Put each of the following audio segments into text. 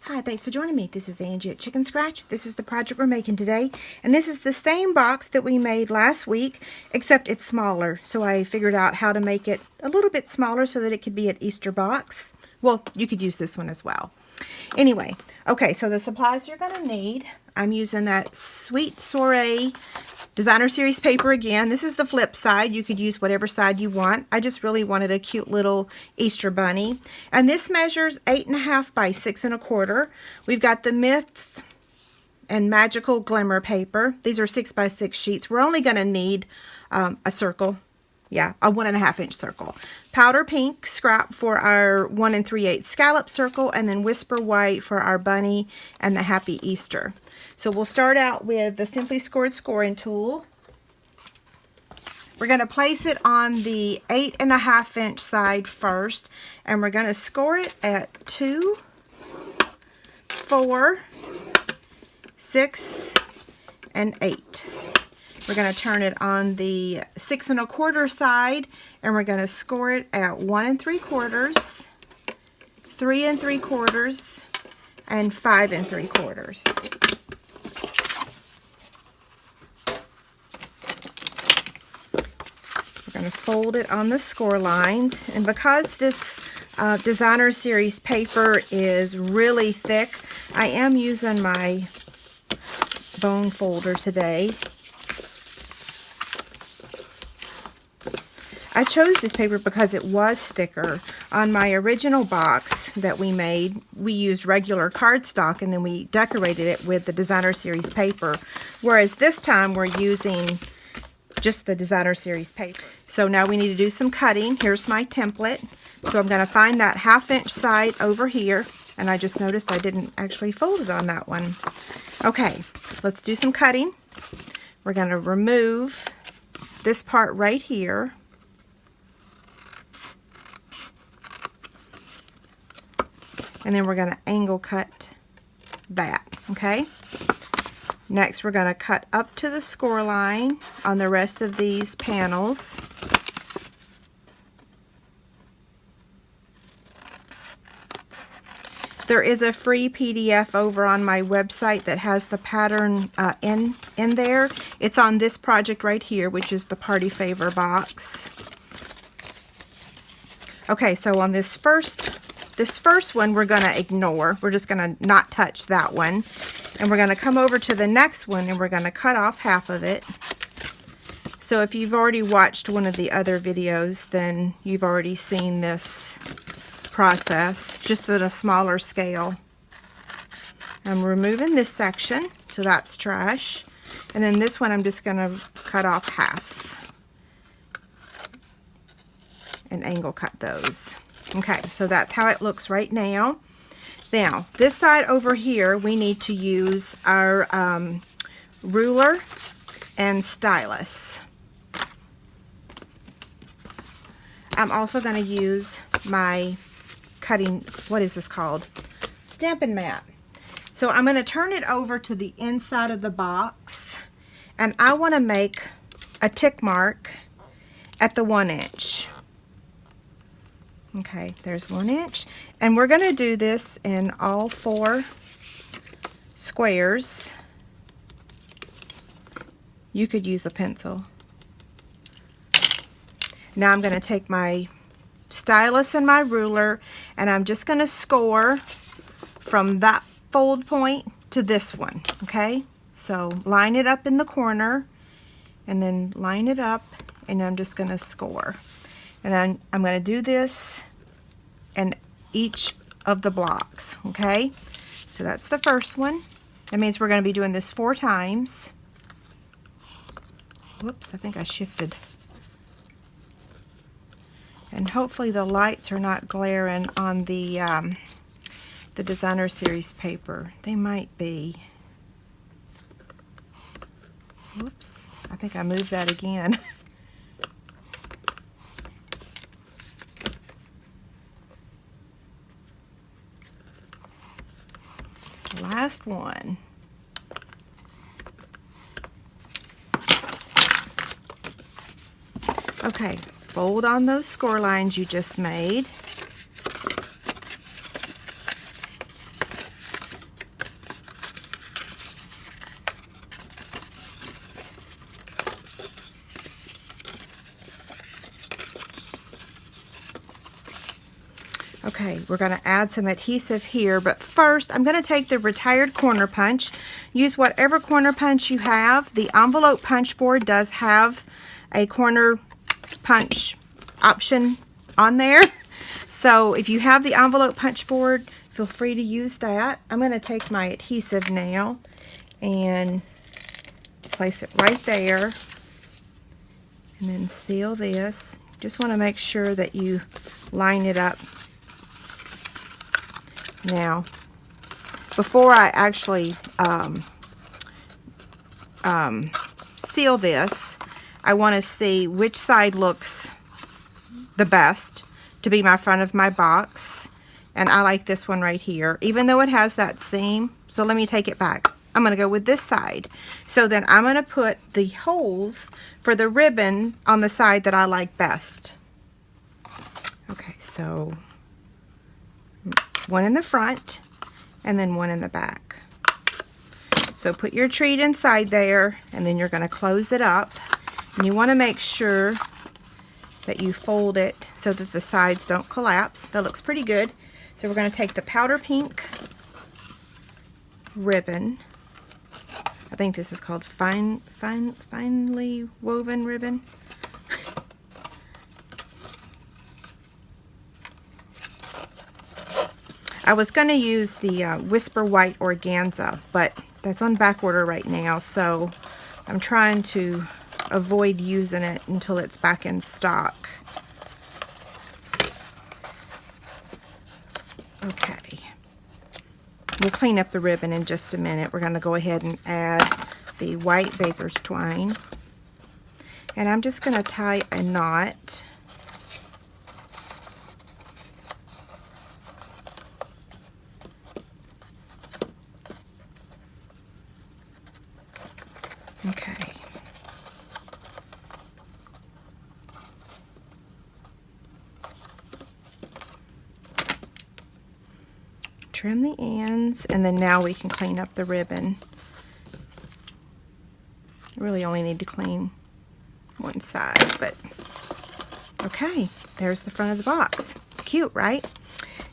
Hi, thanks for joining me. This is Angie at ChicnScratch. This is the project we're making today. And this is the same box that we made last week, except it's smaller. So I figured out how to make it a little bit smaller so that it could be an Easter box. Well, you could use this one as well. Anyway, okay, so the supplies you're going to need, I'm using that Sweet Soiree Designer Series paper again. This is the flip side. You could use whatever side you want. I just really wanted a cute little Easter bunny. And this measures 8.5 by 6 1/4. We've got the Myths and Magical Glimmer paper. These are 6 by 6 sheets. We're only going to need a circle. Yeah, a 1.5 inch circle. Powder pink scrap for our 1 3/8 scallop circle, and then Whisper white for our bunny and the Happy Easter. So we'll start out with the Simply Scored scoring tool. We're going to place it on the 8.5 inch side first, and we're going to score it at 2, 4, 6, and 8. We're going to turn it on the 6 1/4 side, and we're going to score it at 1 3/4, 3 3/4, and 5 3/4. We're going to fold it on the score lines, and because this Designer Series paper is really thick, I am using my bone folder today. I chose this paper because it was thicker. On my original box that we made, we used regular cardstock and then we decorated it with the Designer Series paper. Whereas this time we're using just the Designer Series paper. So now we need to do some cutting. Here's my template. So I'm going to find that 1/2 inch side over here. And I just noticed I didn't actually fold it on that one. Okay, let's do some cutting. We're going to remove this part right here. And then we're going to angle cut that, okay? Next, we're going to cut up to the score line on the rest of these panels. There is a free PDF over on my website that has the pattern in there. It's on this project right here, which is the Party Favor box. Okay, so on this first one we're going to ignore. We're just going to not touch that one. And we're going to come over to the next one and we're going to cut off half of it. So if you've already watched one of the other videos, then you've already seen this process, just at a smaller scale. I'm removing this section, so that's trash. And then this one I'm just going to cut off half and angle cut those. Okay, so that's how it looks right now. Now, this side over here, we need to use our ruler and stylus. I'm also going to use my cutting, what is this called? Stampin' mat. So I'm going to turn it over to the inside of the box, and I want to make a tick mark at the 1 inch. Okay, there's 1 inch, and we're going to do this in all 4 squares. You could use a pencil. Now I'm going to take my stylus and my ruler, and I'm just going to score from that fold point to this one, okay? So line it up in the corner, and then line it up, and I'm just going to score. And I'm going to do this in each of the blocks, okay? So that's the first one. That means we're going to be doing this 4 times. Whoops, I think I shifted. And hopefully the lights are not glaring on the Designer Series paper. They might be. Whoops, I think I moved that again. Last one. Okay, fold on those score lines you just made. Okay, we're going to add some adhesive here, but first I'm going to take the retired corner punch. Use whatever corner punch you have. The envelope punch board does have a corner punch option on there. So if you have the envelope punch board, feel free to use that. I'm going to take my adhesive now and place it right there. And then seal this. Just want to make sure that you line it up. Now, before I actually seal this, I want to see which side looks the best to be my front of my box. And I like this one right here, even though it has that seam. So let me take it back. I'm going to go with this side. So then I'm going to put the holes for the ribbon on the side that I like best. Okay, so one in the front and then one in the back. So put your treat inside there, and then you're going to close it up. And you want to make sure that you fold it so that the sides don't collapse. That looks pretty good. So we're going to take the powder pink ribbon. I think this is called finely woven ribbon. I was going to use the Whisper White Organza, but that's on back order right now, so I'm trying to avoid using it until it's back in stock. Okay. We'll clean up the ribbon in just a minute. We're going to go ahead and add the white baker's twine. And I'm just going to tie a knot. Okay. Trim the ends, and then now we can clean up the ribbon. Really only need to clean one side, but okay, there's the front of the box. Cute, right?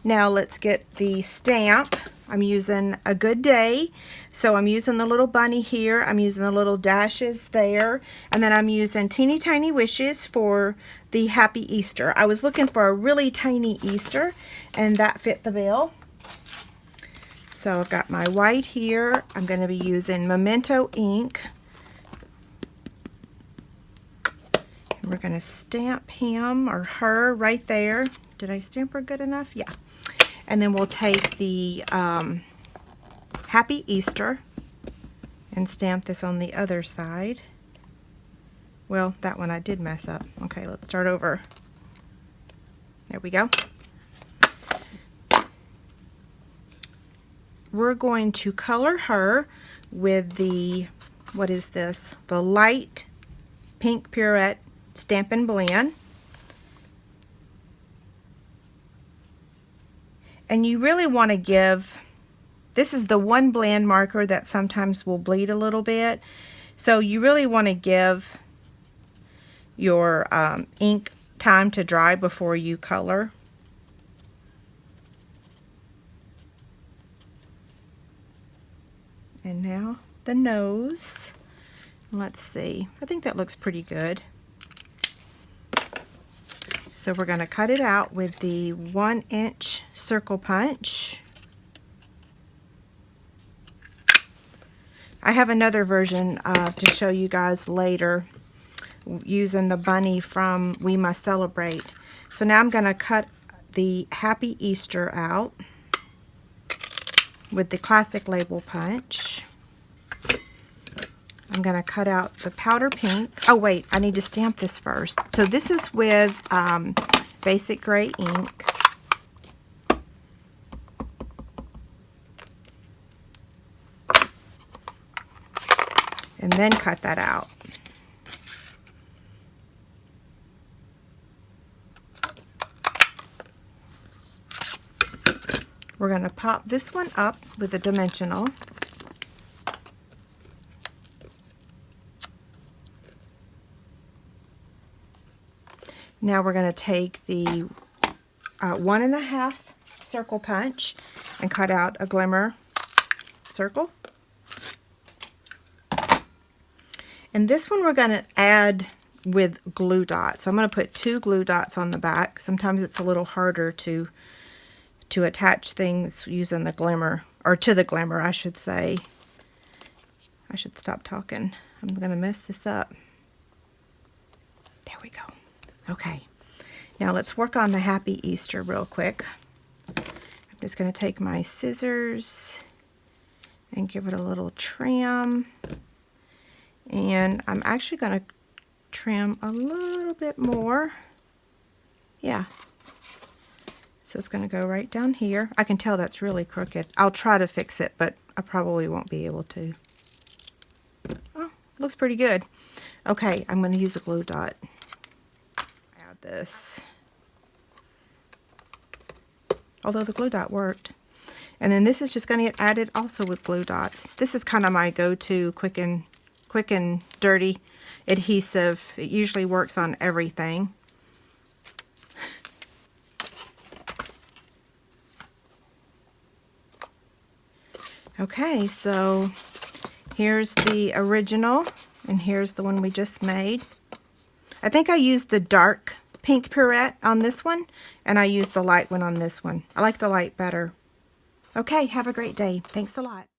Now let's get the stamp. I'm using A Good Day, so I'm using the little bunny here, I'm using the little dashes there, and then I'm using Teeny Tiny Wishes for the Happy Easter. I was looking for a really tiny Easter, and that fit the bill. So I've got my white here. I'm going to be using Memento ink. And we're going to stamp him or her right there. Did I stamp her good enough? Yeah. And then we'll take the Happy Easter and stamp this on the other side. Well, that one I did mess up. Okay, let's start over. There we go. We're going to color her with the, what is this? The light pink Purette Stampin' Blend. And you really want to give, this is the one blend marker that sometimes will bleed a little bit. So you really want to give your ink time to dry before you color. And now the nose. Let's see. I think that looks pretty good. So we're going to cut it out with the 1-inch circle punch. I have another version to show you guys later using the bunny from We Must Celebrate. So now I'm going to cut the Happy Easter out with the classic label punch. I'm going to cut out the powder pink. Oh wait, I need to stamp this first. So this is with basic gray ink. And then cut that out. We're going to pop this one up with a dimensional. Now we're going to take the 1.5 circle punch and cut out a glimmer circle. And this one we're going to add with glue dots. So I'm going to put 2 glue dots on the back. Sometimes it's a little harder to attach things using the glimmer, or to the glimmer, I should say. I should stop talking. I'm going to mess this up. There we go. Okay. Now let's work on the Happy Easter real quick. I'm just going to take my scissors and give it a little trim. And I'm actually going to trim a little bit more. Yeah. So it's going to go right down here. I can tell that's really crooked. I'll try to fix it, but I probably won't be able to. Oh, looks pretty good. Okay, I'm going to use a glue dot. Add this. Although the glue dot worked. And then this is just going to get added also with glue dots. This is kind of my go-to quick and dirty adhesive. It usually works on everything. Okay, so here's the original and here's the one we just made. I think I used the dark pink Purette on this one and I used the light one on this one. I like the light better. Okay, have a great day. Thanks a lot.